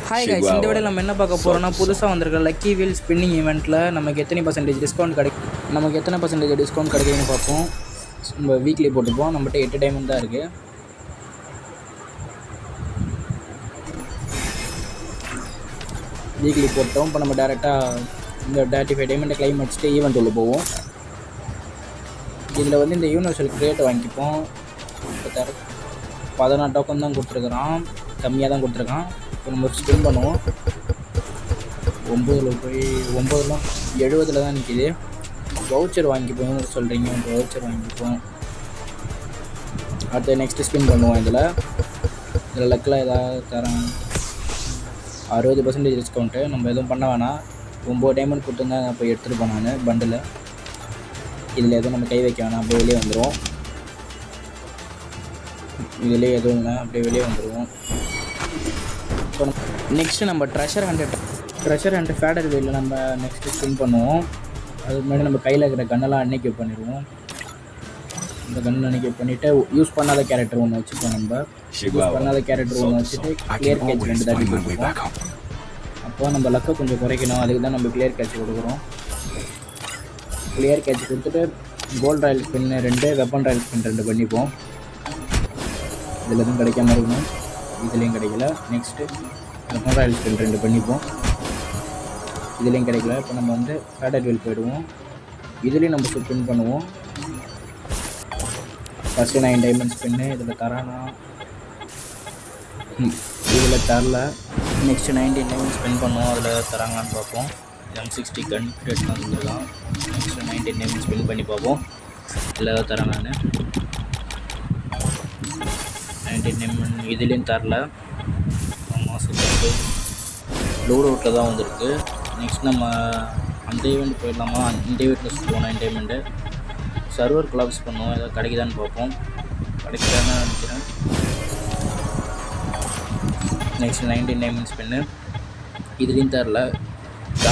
Hi guys, இந்த வீடியோவில் நம்ம என்ன பார்க்க போகிறோம்னா புதுசாக வந்திருக்க லக்கி வீல் ஸ்பின்னிங் ஈவெண்ட்டில் நமக்கு எத்தனை பர்சன்டேஜ் டிஸ்கவுண்ட் கிடைக்குதுன்னு பார்ப்போம். நம்ம வீக்லி போட்டுப்போம். நம்மகிட்ட 8 டைமண்ட் தான் இருக்குது. வீக்லி போட்டோம். இப்போ நம்ம டேரெக்டாக இந்த 35 டைமண்டை கிளைம் அடிச்சுட்டு ஈவெண்ட் உள்ள போவோம். இதில் வந்து இந்த யூனிவர்சல் கிரியேட் வாங்கிப்போம். இப்போ 14 டோக்கன் தான் கொடுத்துருக்குறான், கம்மியாக தான் கொடுத்துருக்கான். இப்போ நம்ம ஸ்பின் பண்ணுவோம். 9 போய் 9லாம் 70 தான் நிற்கிது. வவுச்சர் வாங்கிப்போம். சொல்கிறீங்க, வவுச்சர் வாங்கிப்போம். அடுத்து நெக்ஸ்ட்டு ஸ்பின் பண்ணுவோம். இதில் லக்கில் ஏதாவது தரேன். 60% டிஸ்கவுண்ட்டு. நம்ம எதுவும் பண்ண வேணாம். 9 டைமண்ட் கொடுத்துருந்தா நான் போய் எடுத்துகிட்டு போனேன் பண்டில். இதில் எதுவும் நம்ம கை வைக்க வேணாம், அப்படியே வெளியே வந்துடுவோம். இதிலே எதுவும் இல்லை, அப்படியே வெளியே வந்துடுவோம். இப்போ நெக்ஸ்ட்டு நம்ம ட்ரெஷர் ஹண்ட் ஃபேடர் வீலில் நம்ம நெக்ஸ்ட்டு ஸ்பின் பண்ணுவோம். அதுக்கு முன்னாடி நம்ம கையில் இருக்கிற கண்ணெல்லாம் அன்னைக்கு பண்ணிடுவோம். இந்த கண்ணை அன்னைக்கு பண்ணிவிட்டு யூஸ் பண்ணாத கேரக்டர் ஒன்று வச்சுப்போம். நம்ம யூஸ் பண்ணாத கேரக்டர் ஒன்று வச்சுட்டு கிளியர் கேட்ச் 2 தாட்டி கொடுப்போம். அப்போ நம்ம லக்கை கொஞ்சம் குறைக்கணும், அதுக்கு தான் நம்ம கிளியர் கேட்ச் கொடுக்குறோம். கிளியர் கேட்ச் கொடுத்துட்டு gold royale spin 2, weapon royale spin 2 பண்ணிப்போம். இதில் எதுவும் கிடைக்காம இருக்கணும், இதுலேயும் கிடைக்கல. நெக்ஸ்ட்டு வெப்பன் ராயல் ஸ்பின் 2 பண்ணிப்போம். இதுலேயும் கிடைக்கல. இப்போ நம்ம வந்து ஃபேடர் வீல் போயிடுவோம். இதுலேயும் நம்ம ஸ்பின் பண்ணுவோம். ஃபஸ்ட்டு 9 டைமண்ட் ஸ்பின்னு இதில் தரானா, இதில் தரல. நெக்ஸ்ட்டு 19 டைமண்ட் ஸ்பின் பண்ணுவோம். அதில் தராங்களான்னு பார்ப்போம். M60 கன் கிரியேட் பண்ணிக்கலாம். நெக்ஸ்ட்டு 19 டைமண்ட் ஸ்பின் பண்ணி பார்ப்போம். இல்லை தராங்கன்னு. 19 டைமண்ட் இதுலேயும் தரல. மாதத்துக்கு லோட் அவுட்டில் தான் வந்திருக்கு. நெக்ஸ்ட் நம்ம அந்த ஈவெண்ட் போயிடலாமா? இந்த ஈவெண்ட்டில் சுற்றுவோம். 9 டைமண்டு சர்வர் கொலாப்ஸ் பண்ணுவோம். ஏதாவது கிடைக்குதான்னு பார்ப்போம். கிடைக்குதான்னு நினைக்கிறேன். நெக்ஸ்ட் 19 டைமண்ட் ஸ்பின்னு இதுலேயும் தரல.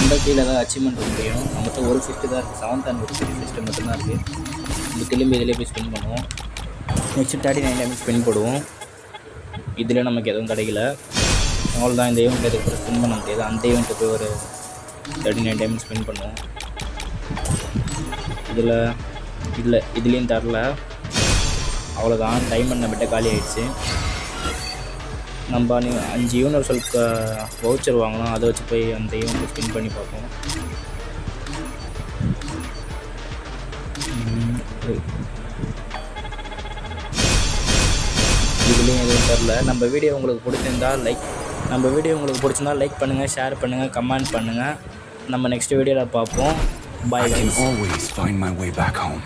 அந்த கீழே ஏதாவது அச்சீவ்மெண்ட் முடியும். நம்மகிட்ட ஒரு ஃபிஸ்ட்டு தான் இருக்குது. 7th அண்ட் ஒரு ஃபிஸ்ட்டு மட்டும்தான் இருக்குது. நம்ம திரும்பி இதிலே போய் ஸ்பின் பண்ணுவோம். நெக்ஸ்ட்டு 39 டைமண்ட் ஸ்பின் போடுவோம். இதில் நமக்கு எதுவும் கிடைக்கல. அவ்வளோதான். இந்த ஈவெண்ட் எதுக்கு ஸ்பின் பண்ண முடியாது. அந்த ஈவெண்ட்டுக்கு போய் ஒரு 39 டைமண்ட் ஸ்பின் பண்ணுவோம். இதுலேயும் தரல. அவ்வளோதான். டைமண்ட் நம்மகிட்ட காலி ஆகிடுச்சு. நம்ம 5 யூனிவர்சல் வவுச்சர் வாங்கலாம். அதை வச்சு போய் அந்த ஈவெண்ட்டை ஸ்பின் பண்ணி பார்ப்போம். இதுலேயும் எதுவும் தரல. நம்ம வீடியோ உங்களுக்கு பிடிச்சிருந்தா லைக் பண்ணுங்கள், ஷேர் பண்ணுங்கள், கமெண்ட் பண்ணுங்கள். நம்ம நெக்ஸ்ட் வீடியோவில் பார்ப்போம். Bye guys. I can always find my way back home.